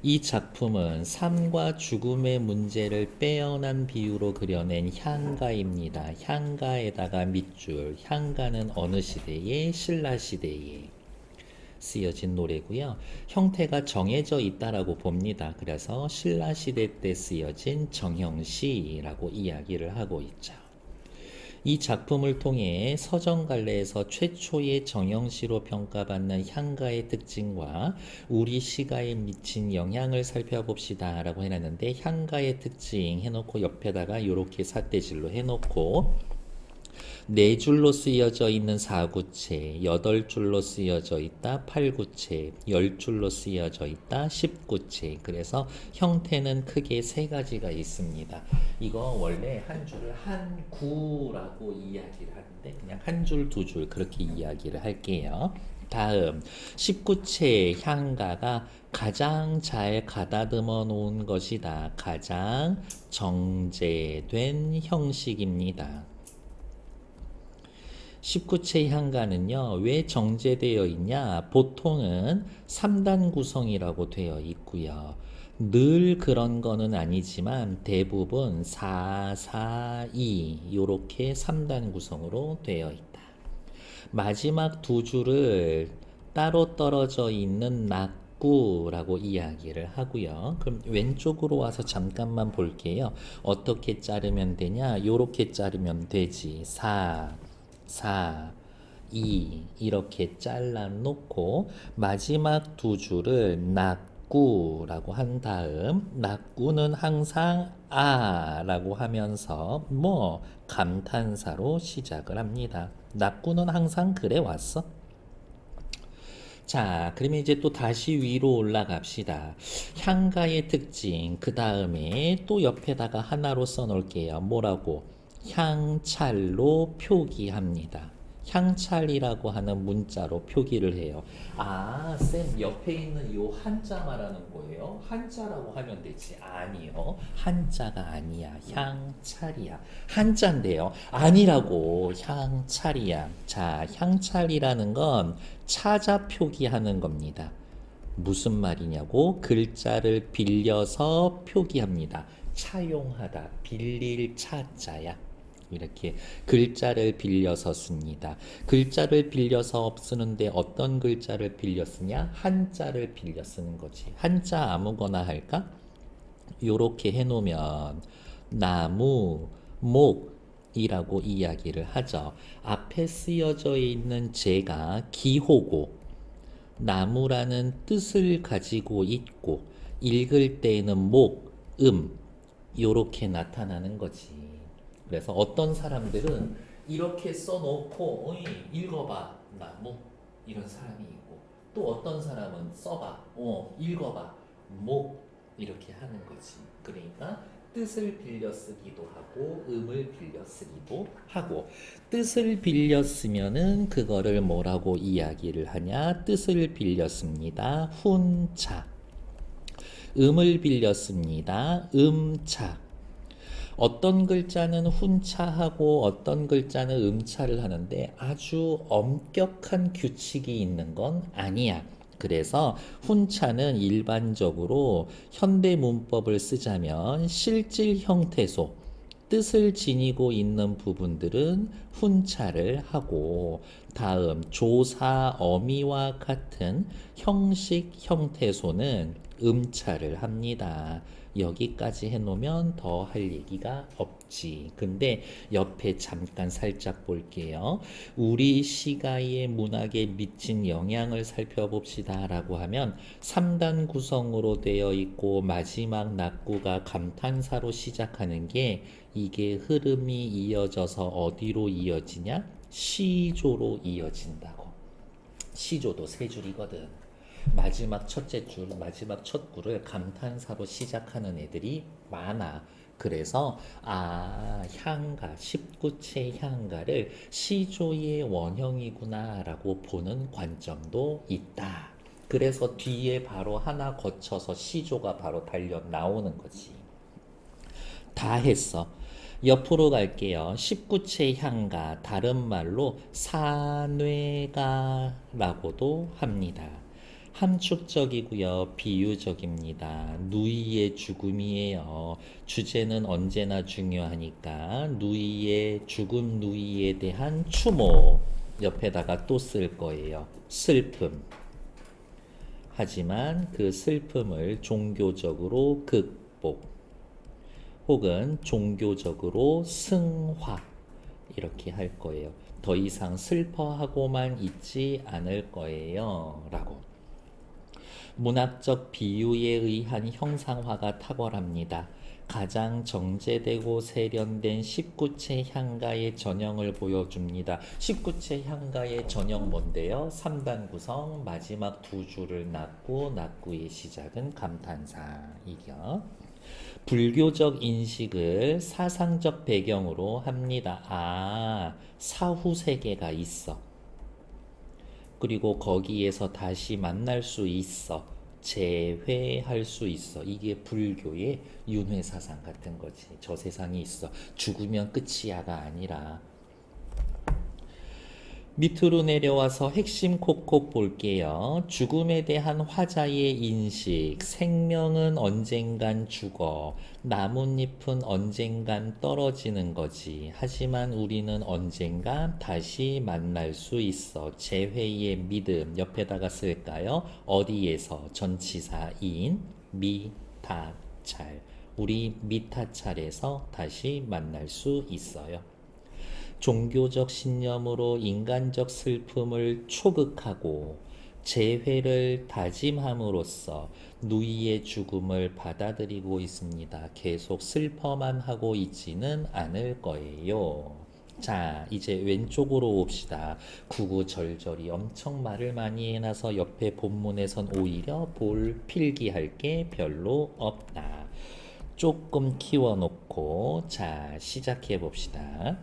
이 작품은 삶과 죽음의 문제를 빼어난 비유로 그려낸 향가입니다. 향가에다가 밑줄, 향가는 어느 시대에? 신라 시대에 쓰여진 노래고요. 형태가 정해져 있다라고 봅니다. 그래서 신라 시대 때 쓰여진 정형시라고 이야기를 하고 있죠. 이 작품을 통해 서정갈래에서 최초의 정형시로 평가받는 향가의 특징과 우리 시가에 미친 영향을 살펴봅시다 라고 해놨는데, 향가의 특징 해놓고 옆에다가 이렇게 삿대질로 해놓고 네 줄로 쓰여져 있는 사구체, 8줄로 쓰여져 있다 8구체, 10줄로 쓰여져 있다 10구체. 그래서 형태는 크게 세 가지가 있습니다. 이거 원래 한 줄을 한 구라고 이야기를 하는데 그냥 한 줄, 두 줄 그렇게 이야기를 할게요. 다음 10구체 향가가 가장 잘 가다듬어 놓은 것이다. 가장 정제된 형식입니다. 19체 향가는요, 왜 정제되어 있냐? 보통은 3단 구성이라고 되어 있고요. 늘 그런 거는 아니지만 대부분 4, 4, 2 이렇게 3단 구성으로 되어 있다. 마지막 두 줄을 따로 떨어져 있는 낙구라고 이야기를 하고요. 그럼 왼쪽으로 와서 잠깐만 볼게요. 어떻게 자르면 되냐? 요렇게 자르면 되지. 4, 4, 2 이렇게 잘라 놓고 마지막 두 줄을 낙구라고 한 다음, 낙구는 항상 라고 하면서 감탄사로 시작을 합니다. 낙구는 항상 그래 왔어. 자, 그러면 이제 또 다시 위로 올라갑시다. 향가의 특징, 그 다음에 또 옆에다가 하나로 써놓을게요. 뭐라고? 향찰로 표기합니다. 향찰이라고 하는 문자로 표기를 해요. 쌤, 옆에 있는 요 한자 말하는 거예요? 한자라고 하면 되지. 아니요. 한자가 아니야. 향찰이야. 한자인데요. 아니라고. 향찰이야. 자, 향찰이라는 건 차자 표기하는 겁니다. 무슨 말이냐고? 글자를 빌려서 표기합니다. 차용하다. 빌릴 차자야. 이렇게 글자를 빌려서 씁니다. 글자를 빌려서 쓰는데 어떤 글자를 빌려 쓰냐? 한자를 빌려 쓰는 거지. 한자 아무거나 할까? 요렇게 해놓으면 나무, 목이라고 이야기를 하죠. 앞에 쓰여져 있는 제가 기호고 나무라는 뜻을 가지고 있고 읽을 때에는 목, 요렇게 나타나는 거지. 그래서 어떤 사람들은 이렇게 써놓고 읽어봐 나무 이런 사람이 있고, 또 어떤 사람은 써봐 읽어봐 목 이렇게 하는 거지. 그러니까 뜻을 빌려 쓰기도 하고 음을 빌려 쓰기도 하고, 뜻을 빌려 쓰면은 그거를 뭐라고 이야기를 하냐? 뜻을 빌려 씁니다. 훈차. 음을 빌려 씁니다. 음차. 어떤 글자는 훈차하고 어떤 글자는 음차를 하는데 아주 엄격한 규칙이 있는 건 아니야. 그래서 훈차는 일반적으로 현대 문법을 쓰자면 실질 형태소, 뜻을 지니고 있는 부분들은 훈차를 하고, 다음 조사, 어미와 같은 형식, 형태소는 음차를 합니다. 여기까지 해놓으면 더 할 얘기가 없지. 근데 옆에 잠깐 살짝 볼게요. 우리 시가의 문학에 미친 영향을 살펴봅시다 라고 하면 3단 구성으로 되어 있고 마지막 낙구가 감탄사로 시작하는 게, 이게 흐름이 이어져서 어디로 이어지냐? 시조로 이어진다고. 시조도 세 줄이거든. 마지막 첫째 줄, 마지막 첫 구를 감탄사로 시작하는 애들이 많아. 그래서 향가, 19체 향가를 시조의 원형이구나 라고 보는 관점도 있다. 그래서 뒤에 바로 하나 거쳐서 시조가 바로 달려 나오는 거지. 다 했어. 옆으로 갈게요. 19체 향가, 다른 말로 사뇌가라고도 합니다. 함축적이고요. 비유적입니다. 누이의 죽음이에요. 주제는 언제나 중요하니까 누이의 죽음, 누이에 대한 추모 옆에다가 또 쓸 거예요. 슬픔. 하지만 그 슬픔을 종교적으로 극복 혹은 종교적으로 승화 이렇게 할 거예요. 더 이상 슬퍼하고만 있지 않을 거예요. 라고. 문학적 비유에 의한 형상화가 탁월합니다. 가장 정제되고 세련된 19채 향가의 전형을 보여줍니다. 19채 향가의 전형 뭔데요? 3단 구성, 마지막 두 줄을 낫고 낫고의 시작은 감탄사 이겨. 불교적 인식을 사상적 배경으로 합니다. 아, 사후 세계가 있어. 그리고 거기에서 다시 만날 수 있어. 재회할 수 있어. 이게 불교의 윤회 사상 같은 거지. 저 세상이 있어. 죽으면 끝이야가 아니라. 밑으로 내려와서 핵심 콕콕 볼게요. 죽음에 대한 화자의 인식. 생명은 언젠간 죽어. 나뭇잎은 언젠간 떨어지는 거지. 하지만 우리는 언젠간 다시 만날 수 있어. 재회의 믿음. 옆에다가 쓸까요? 어디에서? 전치사인 미타찰. 우리 미타찰에서 다시 만날 수 있어요. 종교적 신념으로 인간적 슬픔을 초극하고 재회를 다짐함으로써 누이의 죽음을 받아들이고 있습니다. 계속 슬퍼만 하고 있지는 않을 거예요. 자, 이제 왼쪽으로 봅시다. 구구절절이 엄청 말을 많이 해놔서 옆에 본문에선 오히려 볼 필기할 게 별로 없다. 조금 키워놓고 자, 시작해 봅시다.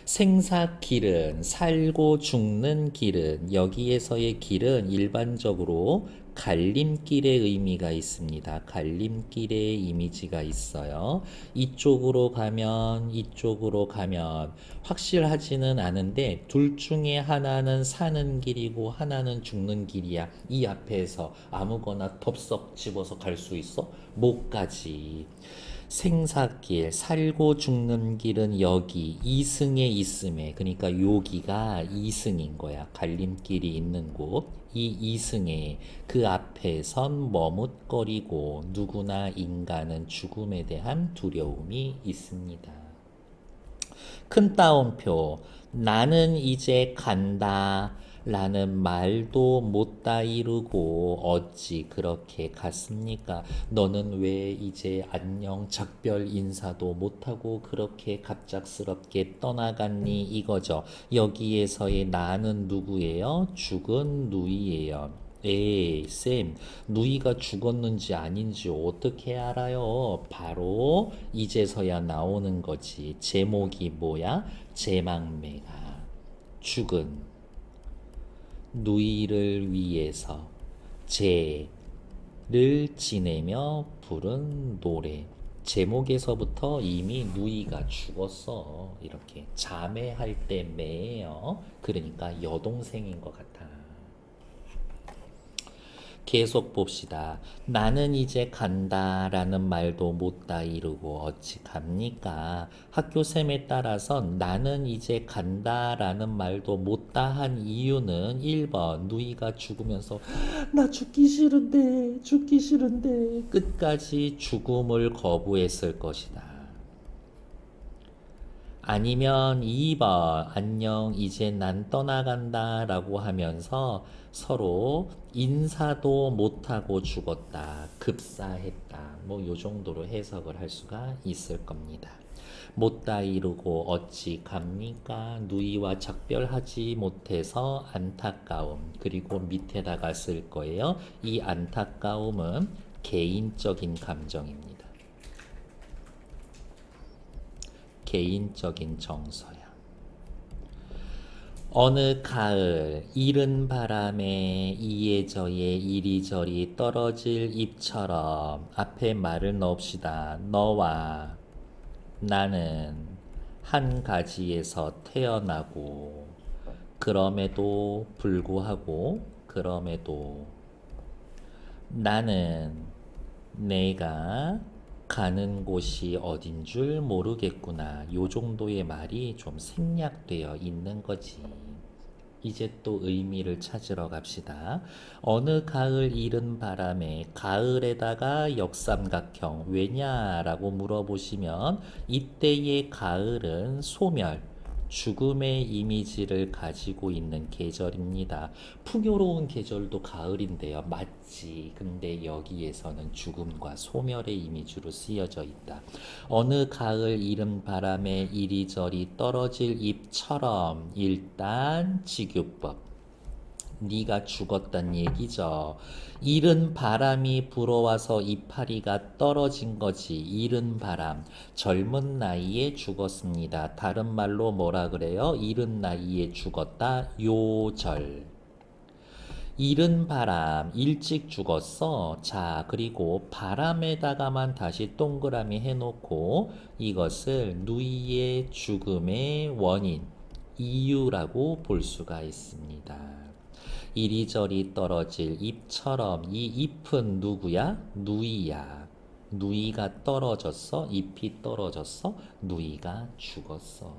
생사길은 살고 죽는 길은 여기에서의 길은 일반적으로 갈림길의 의미가 있습니다. 갈림길의 이미지가 있어요. 이쪽으로 가면 확실하지는 않은데 둘 중에 하나는 사는 길이고 하나는 죽는 길이야. 이 앞에서 아무거나 덥석 집어서 갈 수 있어? 못 가지. 생사길, 살고 죽는 길은 여기 이승에 있음에, 그러니까 여기가 이승인 거야. 갈림길이 있는 곳. 이 이승에 그 앞에선 머뭇거리고 누구나 인간은 죽음에 대한 두려움이 있습니다. 큰 따옴표. 나는 이제 간다. 라는 말도 못다 이루고 어찌 그렇게 갔습니까? 너는 왜 이제 안녕 작별 인사도 못하고 그렇게 갑작스럽게 떠나갔니? 이거죠. 여기에서의 나는 누구예요? 죽은 누이예요. 에이, 쌤, 누이가 죽었는지 아닌지 어떻게 알아요? 바로 이제서야 나오는 거지. 제목이 뭐야? 제망매가 죽은 누이를 위해서 제를 지내며 부른 노래. 제목에서부터 이미 누이가 죽었어. 이렇게 자매할 때 매예요. 그러니까 여동생인 것 같아. 계속 봅시다. 나는 이제 간다 라는 말도 못다 이루고 어찌 갑니까? 학교쌤에 따라선 나는 이제 간다 라는 말도 못다 한 이유는 1번 누이가 죽으면서 나 죽기 싫은데 끝까지 죽음을 거부했을 것이다. 아니면 2번 안녕 이제 난 떠나간다 라고 하면서 서로 인사도 못하고 죽었다. 급사했다. 뭐 요 정도로 해석을 할 수가 있을 겁니다. 못다 이루고 어찌 갑니까? 누이와 작별하지 못해서 안타까움. 그리고 밑에다가 쓸 거예요. 이 안타까움은 개인적인 감정입니다. 개인적인 정서야. 어느 가을 이른 바람에 이에저에 이리저리 떨어질 잎처럼 앞에 말을 넣읍시다. 너와 나는 한 가지에서 태어나고 그럼에도 불구하고 나는 내가 가는 곳이 어딘 줄 모르겠구나. 요 정도의 말이 좀 생략되어 있는 거지. 이제 또 의미를 찾으러 갑시다. 어느 가을 이른 바람에 가을에다가 역삼각형 왜냐라고 물어보시면 이때의 가을은 소멸, 죽음의 이미지를 가지고 있는 계절입니다. 풍요로운 계절도 가을인데요. 맞지. 근데 여기에서는 죽음과 소멸의 이미지로 쓰여져 있다. 어느 가을 이른 바람에 이리저리 떨어질 잎처럼 일단 직유법. 네가 죽었단 얘기죠. 이른 바람이 불어와서 이파리가 떨어진 거지. 이른 바람. 젊은 나이에 죽었습니다. 다른 말로 뭐라 그래요? 이른 나이에 죽었다. 요절. 이른 바람, 일찍 죽었어. 자, 그리고 바람에다가만 다시 동그라미 해놓고 이것을 누이의 죽음의 원인, 이유라고 볼 수가 있습니다. 이리저리 떨어질 잎처럼 이 잎은 누구야? 누이야. 누이가 떨어졌어? 잎이 떨어졌어? 누이가 죽었어.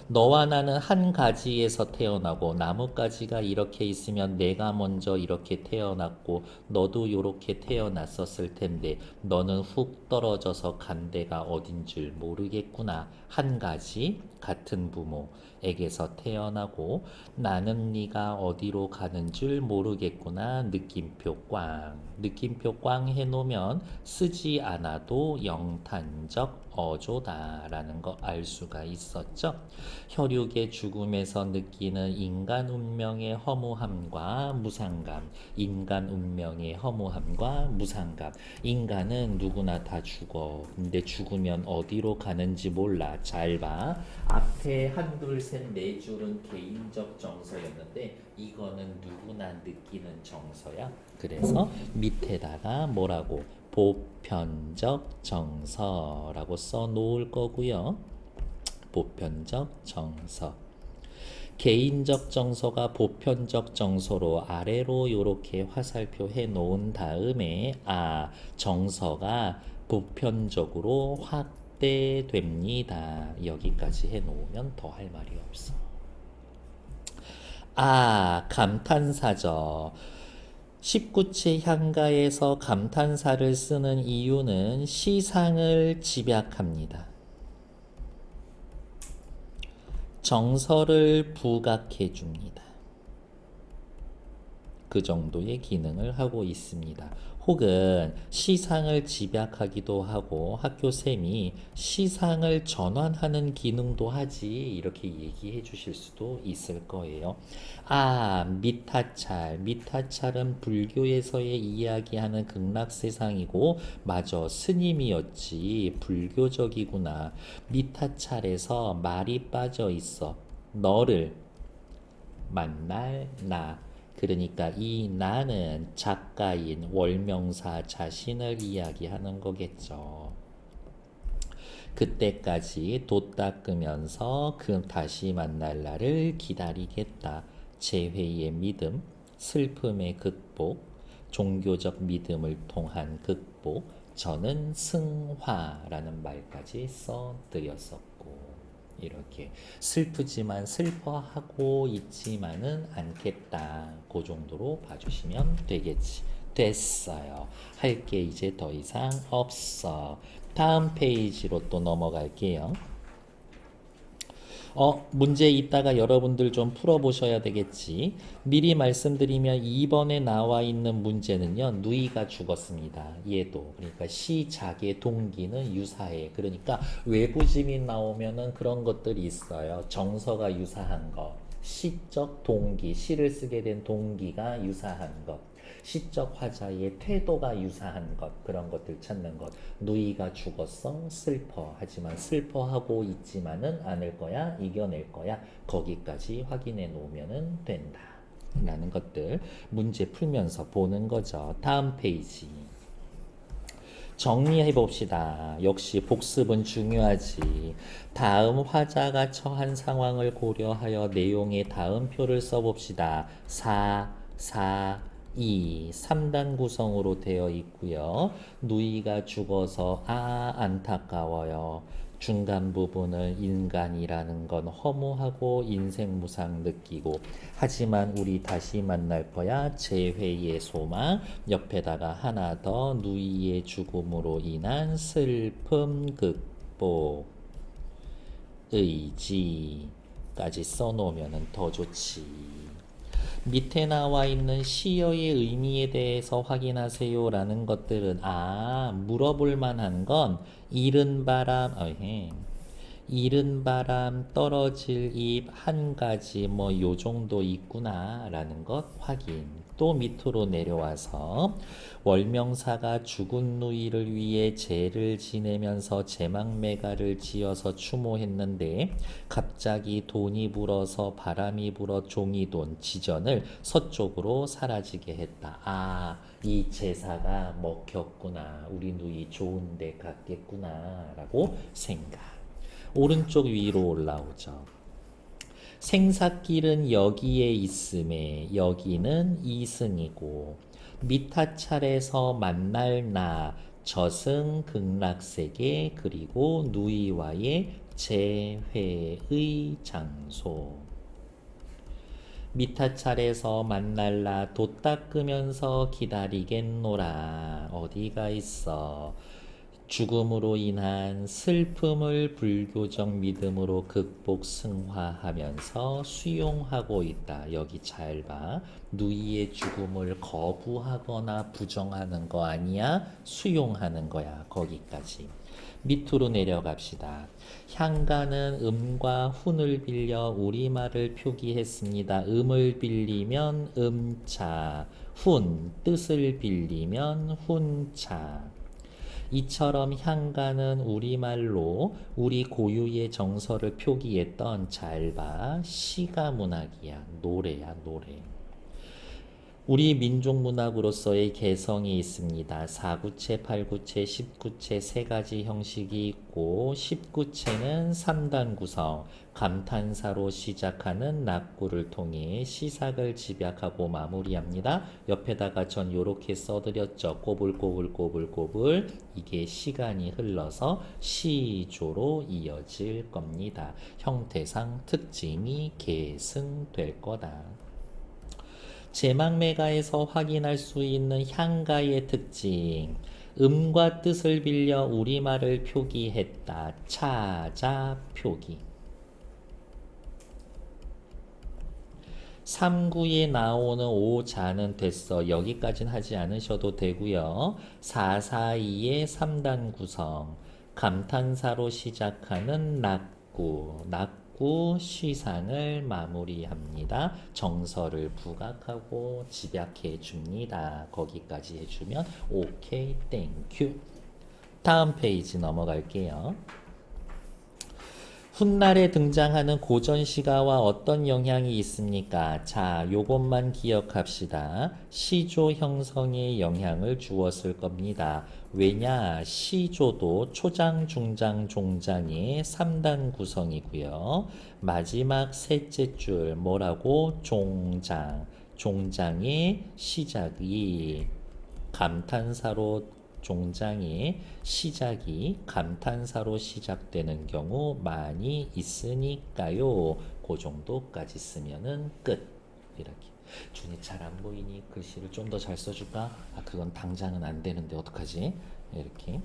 너와 나는 한 가지에서 태어나고 나뭇가지가 이렇게 있으면 내가 먼저 이렇게 태어났고 너도 이렇게 태어났었을 텐데 너는 훅 떨어져서 간 데가 어딘 줄 모르겠구나. 한 가지 같은 부모에게서 태어나고 나는 네가 어디로 가는 줄 모르겠구나. 느낌표 꽝. 느낌표 꽝 해놓으면 쓰지 않아도 영탄적 어조다라는 거 알 수가 있었죠. 혈육의 죽음에서 느끼는 인간 운명의 허무함과 무상감. 인간 운명의 허무함과 무상감. 인간은 누구나 다 죽어. 근데 죽으면 어디로 가는지 몰라. 잘 봐. 앞에 한, 둘, 셋, 네 줄은 개인적 정서였는데 이거는 누구나 느끼는 정서야. 그래서 밑에다가 뭐라고? 보편적 정서라고 써 놓을 거고요. 보편적 정서. 개인적 정서가 보편적 정서로 아래로 이렇게 화살표 해 놓은 다음에 정서가 보편적으로 확대됩니다. 여기까지 해 놓으면 더 할 말이 없어. 감탄사죠. 19체 향가에서 감탄사를 쓰는 이유는 시상을 집약합니다. 정서를 부각해 줍니다. 그 정도의 기능을 하고 있습니다. 혹은 시상을 집약하기도 하고 학교쌤이 시상을 전환하는 기능도 하지 이렇게 얘기해 주실 수도 있을 거예요. 미타찰. 미타찰은 불교에서의 이야기하는 극락세상이고 맞아 스님이었지 불교적이구나. 미타찰에서 말이 빠져 있어. 너를 만날 나. 그러니까 이 나는 작가인 월명사 자신을 이야기하는 거겠죠. 그때까지 돛 닦으면서 그 다시 만날 날을 기다리겠다. 재회의 믿음, 슬픔의 극복, 종교적 믿음을 통한 극복, 저는 승화라는 말까지 써드렸었고 이렇게 슬프지만 슬퍼하고 있지만은 않겠다. 그 정도로 봐주시면 되겠지. 됐어요. 할 게 이제 더 이상 없어. 다음 페이지로 또 넘어갈게요. 문제 있다가 여러분들 좀 풀어보셔야 되겠지. 미리 말씀드리면 2번에 나와 있는 문제는요. 누이가 죽었습니다. 얘도. 그러니까 시작의 동기는 유사해. 그러니까 외부짐이 나오면은 그런 것들이 있어요. 정서가 유사한 것. 시적 동기, 시를 쓰게 된 동기가 유사한 것. 시적 화자의 태도가 유사한 것, 그런 것들 찾는 것. 누이가 죽었어? 슬퍼. 하지만 슬퍼하고 있지만은 않을 거야? 이겨낼 거야? 거기까지 확인해 놓으면 된다. 라는 것들 문제 풀면서 보는 거죠. 다음 페이지. 정리해 봅시다. 역시 복습은 중요하지. 다음 화자가 처한 상황을 고려하여 내용의 다음 표를 써봅시다. 4, 4, 이 3단 구성으로 되어 있고요. 누이가 죽어서 안타까워요. 중간 부분을 인간이라는 건 허무하고 인생무상 느끼고 하지만 우리 다시 만날 거야 재회의 소망 옆에다가 하나 더 누이의 죽음으로 인한 슬픔 극복 의지까지 써놓으면 더 좋지. 밑에 나와 있는 시어의 의미에 대해서 확인하세요 라는 것들은 물어볼 만한 건 이른 바람 이른 바람 떨어질 잎 한 가지 뭐 요 정도 있구나 라는 것 확인. 또 밑으로 내려와서 월명사가 죽은 누이를 위해 제를 지내면서 제망매가를 지어서 추모했는데 갑자기 돈이 불어서 바람이 불어 종이돈 지전을 서쪽으로 사라지게 했다. 이 제사가 먹혔구나. 우리 누이 좋은 데 갔겠구나 라고 생각. 오른쪽 위로 올라오죠. 생사길은 여기에 있음에 여기는 이승이고 미타찰에서 만날 나 저승 극락세계 그리고 누이와의 재회의 장소. 미타찰에서 만날라 돛 닦으면서 기다리겠노라. 어디가 있어? 죽음으로 인한 슬픔을 불교적 믿음으로 극복 승화하면서 수용하고 있다. 여기 잘 봐. 누이의 죽음을 거부하거나 부정하는 거 아니야. 수용하는 거야. 거기까지. 밑으로 내려갑시다. 향가는 음과 훈을 빌려 우리말을 표기했습니다. 음을 빌리면 음차, 훈, 뜻을 빌리면 훈차. 이처럼 향가는 우리말로 우리 고유의 정서를 표기했던 잘 봐. 시가 문학이야. 노래야, 노래. 우리 민족 문학으로서의 개성이 있습니다. 4구체, 8구체, 10구체 세 가지 형식이 있고 10구체는 3단 구성, 감탄사로 시작하는 낙구를 통해 시삭을 집약하고 마무리합니다. 옆에다가 전 요렇게 써드렸죠. 꼬불꼬불꼬불꼬불. 이게 시간이 흘러서 시조로 이어질 겁니다. 형태상 특징이 계승될 거다. 제망매가에서 확인할 수 있는 향가의 특징. 음과 뜻을 빌려 우리말을 표기했다. 차자 표기. 3구에 나오는 오자는 됐어. 여기까지는 하지 않으셔도 되고요. 442의 3단 구성. 감탄사로 시작하는 낙구. 시상을 마무리합니다. 정서를 부각하고 집약해 줍니다. 거기까지 해주면 오케이 땡큐. 다음 페이지 넘어갈게요. 훗날에 등장하는 고전시가와 어떤 영향이 있습니까? 자, 요것만 기억합시다. 시조 형성에 영향을 주었을 겁니다. 왜냐? 시조도 초장, 중장, 종장의 3단 구성이고요. 마지막 셋째 줄 뭐라고? 종장. 종장의 시작이 감탄사로 종장의 시작이 감탄사로 시작되는 경우 많이 있으니까요. 그 정도까지 쓰면은 끝. 이렇게. 준이 잘 안 보이니 글씨를 좀 더 잘 써줄까? 그건 당장은 안 되는데 어떡하지? 이렇게.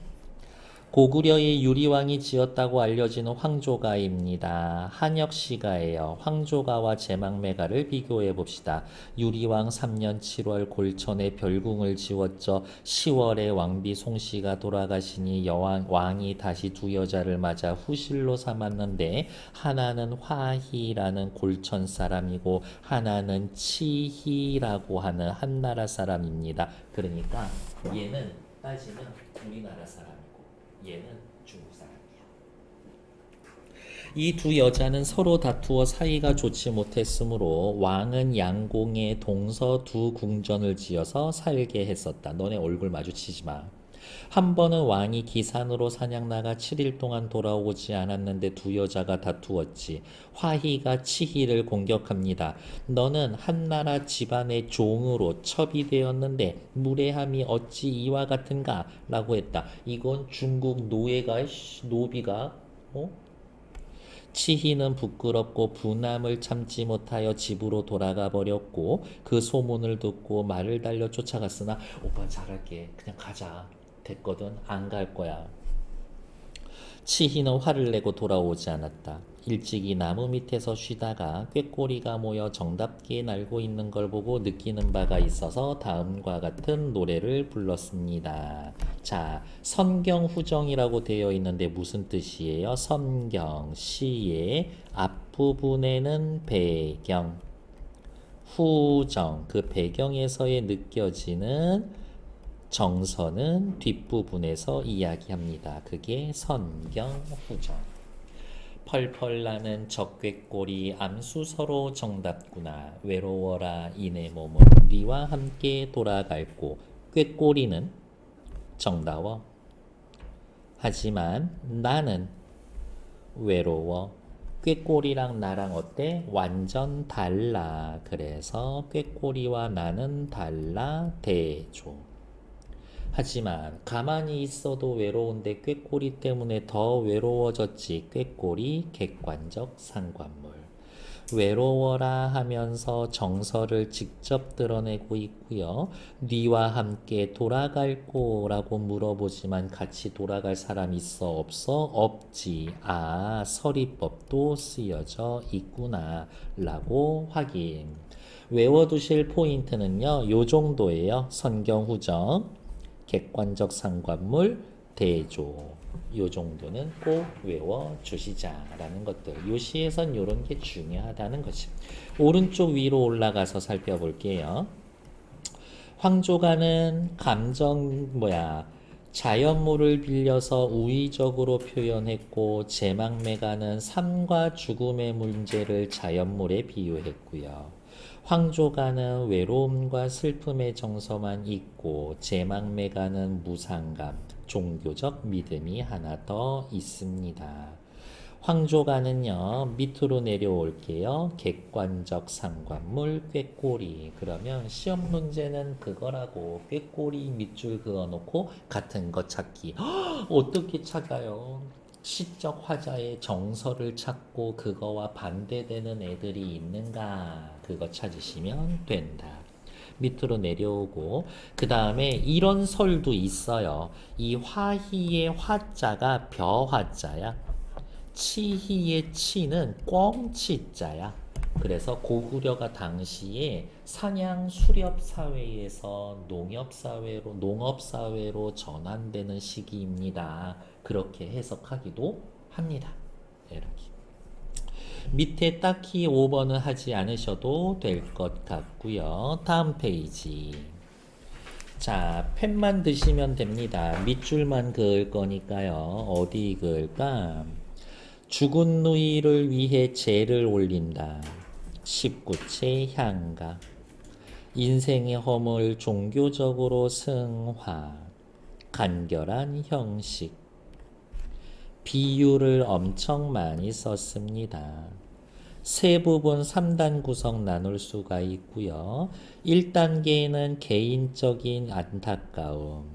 고구려의 유리왕이 지었다고 알려지는 황조가입니다. 한역시가예요. 황조가와 제망매가를 비교해 봅시다. 유리왕 3년 7월 골천에 별궁을 지었죠. 10월에 왕비 송씨가 돌아가시니 왕이 다시 두 여자를 맞아 후실로 삼았는데 하나는 화희라는 골천 사람이고 하나는 치희라고 하는 한나라 사람입니다. 그러니까 얘는 따지면 우리나라 사람. 얘는 중국 사람이야. 이 두 여자는 서로 다투어 사이가 좋지 못했으므로 왕은 양공에 동서 두 궁전을 지어서 살게 했었다. 너네 얼굴 마주치지 마. 한 번은 왕이 기산으로 사냥 나가 7일 동안 돌아오지 않았는데 두 여자가 다투었지. 화희가 치희를 공격합니다. 너는 한나라 집안의 종으로 첩이되었는데 무례함이 어찌 이와 같은가? 라고 했다. 이건 중국 노예가 노비가 치희는 부끄럽고 분함을 참지 못하여 집으로 돌아가 버렸고 그 소문을 듣고 말을 달려 쫓아갔으나 오빠 잘할게. 그냥 가자. 됐거든. 안 갈 거야. 치희는 화를 내고 돌아오지 않았다. 일찍이 나무 밑에서 쉬다가 꾀꼬리가 모여 정답게 날고 있는 걸 보고 느끼는 바가 있어서 다음과 같은 노래를 불렀습니다. 자, 선경후정이라고 되어 있는데 무슨 뜻이에요? 선경, 시의 앞부분에는 배경, 후정, 그 배경에서의 느껴지는 정서는 뒷부분에서 이야기합니다. 그게 선경후정. 펄펄 나는 적꾀꼬리 암수 서로 정답구나. 외로워라 이내 몸은 네와 함께 돌아갈고. 꾀꼬리는 정다워. 하지만 나는 외로워. 꾀꼬리랑 나랑 어때? 완전 달라. 그래서 꾀꼬리와 나는 달라 대조. 하지만 가만히 있어도 외로운데 꾀꼬리 때문에 더 외로워졌지. 꾀꼬리 객관적 상관물. 외로워라 하면서 정서를 직접 드러내고 있고요. 네와 함께 돌아갈고 라고 물어보지만 같이 돌아갈 사람 있어 없어? 없지. 아, 서리법도 쓰여져 있구나 라고 확인. 외워두실 포인트는요. 요 정도예요. 선경후정, 객관적 상관물, 대조. 요 정도는 꼭 외워주시자라는 것들. 요 시에선 요런 게 중요하다는 거지. 오른쪽 위로 올라가서 살펴볼게요. 황조가는 자연물을 빌려서 우의적으로 표현했고 제망매가는 삶과 죽음의 문제를 자연물에 비유했고요. 황조가는 외로움과 슬픔의 정서만 있고 제망매가는 무상감, 종교적 믿음이 하나 더 있습니다. 황조가는요, 밑으로 내려올게요. 객관적 상관물, 꾀꼬리. 그러면 시험 문제는 그거라고. 꾀꼬리 밑줄 그어놓고 같은 거 찾기. 어떻게 찾아요? 시적 화자의 정서를 찾고 그거와 반대되는 애들이 있는가? 그거 찾으시면 된다. 밑으로 내려오고 그 다음에 이런 설도 있어요. 이 화희의 화자가 벼화자야. 치희의 치는 꿩치자야. 그래서 고구려가 당시에 사냥 수렵 사회에서 농업 사회로 전환되는 시기입니다. 그렇게 해석하기도 합니다. 이렇게. 밑에 딱히 5번은 하지 않으셔도 될 것 같고요. 다음 페이지. 자, 펜만 드시면 됩니다. 밑줄만 그을 거니까요. 어디 그을까? 죽은 누이를 위해 제를 올린다. 19채 향가. 인생의 허물 종교적으로 승화. 간결한 형식. 비유를 엄청 많이 썼습니다. 세 부분 3단 구성 나눌 수가 있고요. 1단계는 개인적인 안타까움.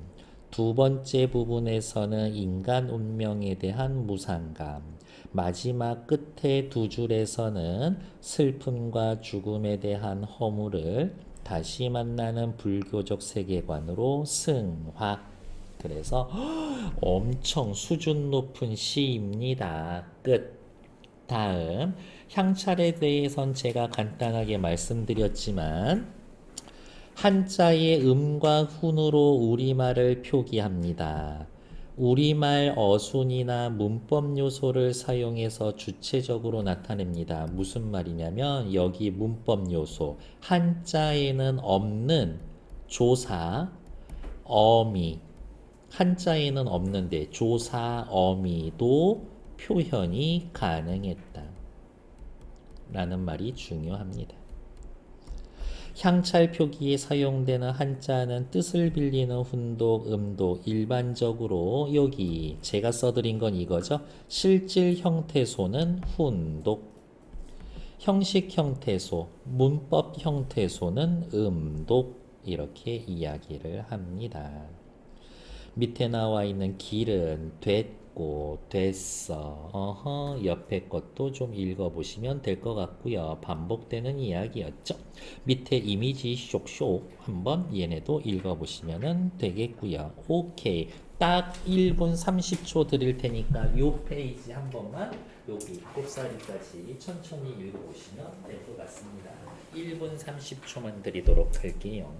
두 번째 부분에서는 인간 운명에 대한 무상감. 마지막 끝에 두 줄에서는 슬픔과 죽음에 대한 허물을 다시 만나는 불교적 세계관으로 승화. 그래서 엄청 수준 높은 시입니다. 끝. 다음 향찰에 대해선 제가 간단하게 말씀드렸지만 한자의 음과 훈으로 우리말을 표기합니다. 우리말 어순이나 문법 요소를 사용해서 주체적으로 나타냅니다. 무슨 말이냐면 여기 문법 요소 한자에는 없는 조사, 어미 한자에는 없는데 조사, 어미도 표현이 가능했다 라는 말이 중요합니다. 향찰 표기에 사용되는 한자는 뜻을 빌리는 훈독, 음독, 일반적으로 여기 제가 써드린 건 이거죠. 실질 형태소는 훈독, 형식 형태소, 문법 형태소는 음독 이렇게 이야기를 합니다. 밑에 나와 있는 길은 됐고 됐어. 옆에 것도 좀 읽어보시면 될 것 같고요. 반복되는 이야기였죠. 밑에 이미지 쇽쇽 한번 얘네도 읽어보시면 되겠고요. 오케이. 딱 1분 30초 드릴 테니까 요 페이지 한 번만 여기 곱살이까지 천천히 읽어보시면 될 것 같습니다. 1분 30초만 드리도록 할게요.